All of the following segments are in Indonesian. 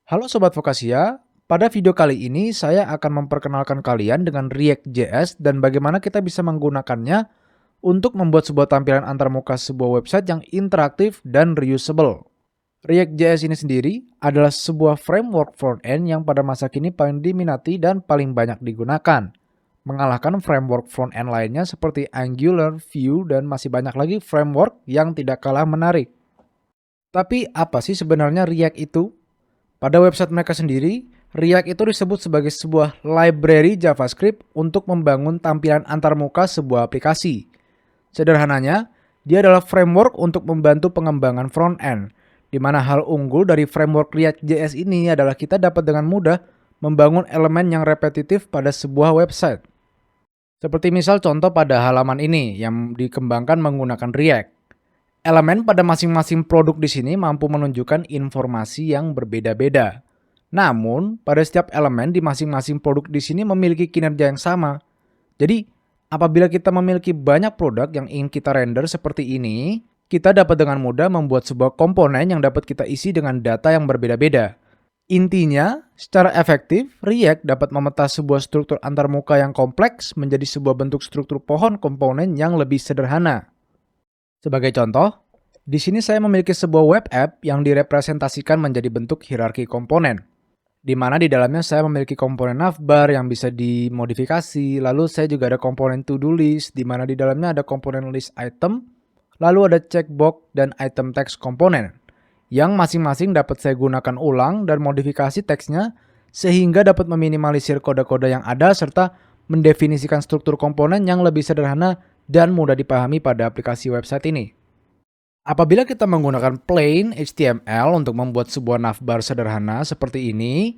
Halo Sobat Vokasia, pada video kali ini saya akan memperkenalkan kalian dengan React.js dan bagaimana kita bisa menggunakannya untuk membuat sebuah tampilan antarmuka sebuah website yang interaktif dan reusable. React.js ini sendiri adalah sebuah framework front-end yang pada masa kini paling diminati dan paling banyak digunakan, mengalahkan framework front-end lainnya seperti Angular, Vue, dan masih banyak lagi framework yang tidak kalah menarik. Tapi apa sih sebenarnya React itu? Pada website mereka sendiri, React itu disebut sebagai sebuah library JavaScript untuk membangun tampilan antarmuka sebuah aplikasi. Sederhananya, dia adalah framework untuk membantu pengembangan front-end, di mana hal unggul dari framework React.js ini adalah kita dapat dengan mudah membangun elemen yang repetitif pada sebuah website. Seperti misal contoh pada halaman ini yang dikembangkan menggunakan React. Elemen pada masing-masing produk di sini mampu menunjukkan informasi yang berbeda-beda. Namun, pada setiap elemen di masing-masing produk di sini memiliki kinerja yang sama. Jadi, apabila kita memiliki banyak produk yang ingin kita render seperti ini, kita dapat dengan mudah membuat sebuah komponen yang dapat kita isi dengan data yang berbeda-beda. Intinya, secara efektif, React dapat memecah sebuah struktur antarmuka yang kompleks menjadi sebuah bentuk struktur pohon komponen yang lebih sederhana. Sebagai contoh, di sini saya memiliki sebuah web app yang direpresentasikan menjadi bentuk hierarki komponen, di mana di dalamnya saya memiliki komponen navbar yang bisa dimodifikasi, lalu saya juga ada komponen to-do list, di mana di dalamnya ada komponen list item, lalu ada checkbox dan item text komponen, yang masing-masing dapat saya gunakan ulang dan modifikasi teksnya sehingga dapat meminimalisir kode-kode yang ada serta mendefinisikan struktur komponen yang lebih sederhana dan mudah dipahami pada aplikasi website ini. Apabila kita menggunakan plain HTML untuk membuat sebuah navbar sederhana seperti ini,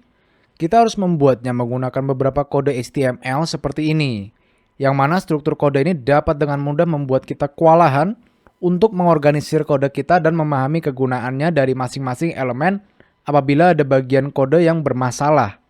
kita harus membuatnya menggunakan beberapa kode HTML seperti ini, yang mana struktur kode ini dapat dengan mudah membuat kita kewalahan untuk mengorganisir kode kita dan memahami kegunaannya dari masing-masing elemen apabila ada bagian kode yang bermasalah.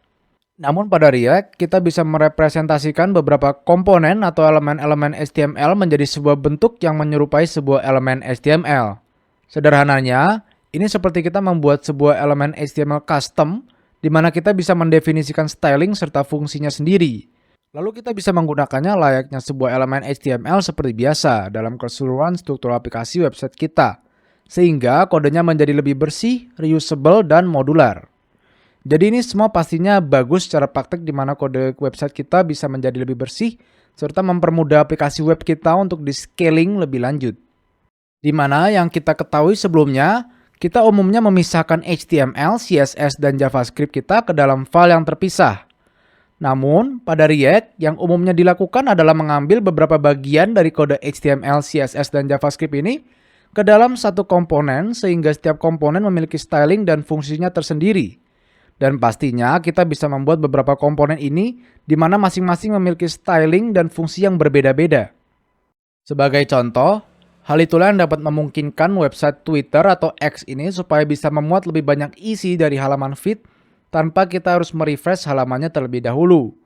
Namun pada React, kita bisa merepresentasikan beberapa komponen atau elemen-elemen HTML menjadi sebuah bentuk yang menyerupai sebuah elemen HTML. Sederhananya, ini seperti kita membuat sebuah elemen HTML custom, di mana kita bisa mendefinisikan styling serta fungsinya sendiri. Lalu kita bisa menggunakannya layaknya sebuah elemen HTML seperti biasa dalam keseluruhan struktur aplikasi website kita, sehingga kodenya menjadi lebih bersih, reusable, dan modular. Jadi ini semua pastinya bagus secara praktek di mana kode website kita bisa menjadi lebih bersih serta mempermudah aplikasi web kita untuk di-scaling lebih lanjut. Di mana yang kita ketahui sebelumnya, kita umumnya memisahkan HTML, CSS, dan JavaScript kita ke dalam file yang terpisah. Namun, pada React, yang umumnya dilakukan adalah mengambil beberapa bagian dari kode HTML, CSS, dan JavaScript ini ke dalam satu komponen sehingga setiap komponen memiliki styling dan fungsinya tersendiri. Dan pastinya kita bisa membuat beberapa komponen ini di mana masing-masing memiliki styling dan fungsi yang berbeda-beda. Sebagai contoh, hal itulah yang dapat memungkinkan website Twitter atau X ini supaya bisa memuat lebih banyak isi dari halaman feed tanpa kita harus merefresh halamannya terlebih dahulu.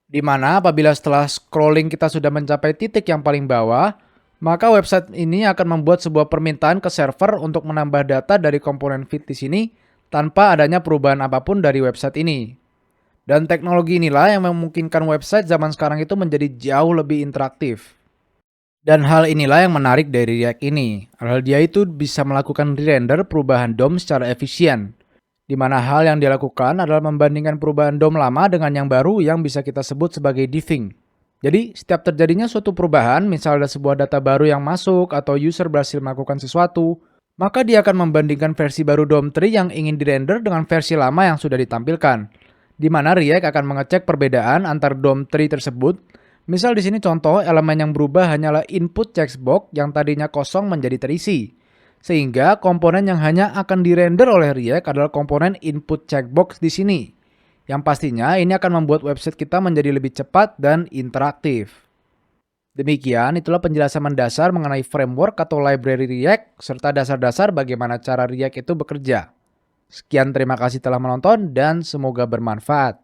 Di mana apabila setelah scrolling kita sudah mencapai titik yang paling bawah, maka website ini akan membuat sebuah permintaan ke server untuk menambah data dari komponen feed di sini tanpa adanya perubahan apapun dari website ini. Dan teknologi inilah yang memungkinkan website zaman sekarang itu menjadi jauh lebih interaktif. Dan hal inilah yang menarik dari React ini, adalah dia itu bisa melakukan re-render perubahan DOM secara efisien. Di mana hal yang dilakukan adalah membandingkan perubahan DOM lama dengan yang baru yang bisa kita sebut sebagai diffing. Jadi, setiap terjadinya suatu perubahan, misalnya ada sebuah data baru yang masuk atau user berhasil melakukan sesuatu, maka dia akan membandingkan versi baru DOM tree yang ingin dirender dengan versi lama yang sudah ditampilkan. Di mana React akan mengecek perbedaan antar DOM tree tersebut. Misal di sini contoh elemen yang berubah hanyalah input checkbox yang tadinya kosong menjadi terisi. Sehingga komponen yang hanya akan dirender oleh React adalah komponen input checkbox di sini. Yang pastinya ini akan membuat website kita menjadi lebih cepat dan interaktif. Demikian, itulah penjelasan mendasar mengenai framework atau library React, serta dasar-dasar bagaimana cara React itu bekerja. Sekian, terima kasih telah menonton dan semoga bermanfaat.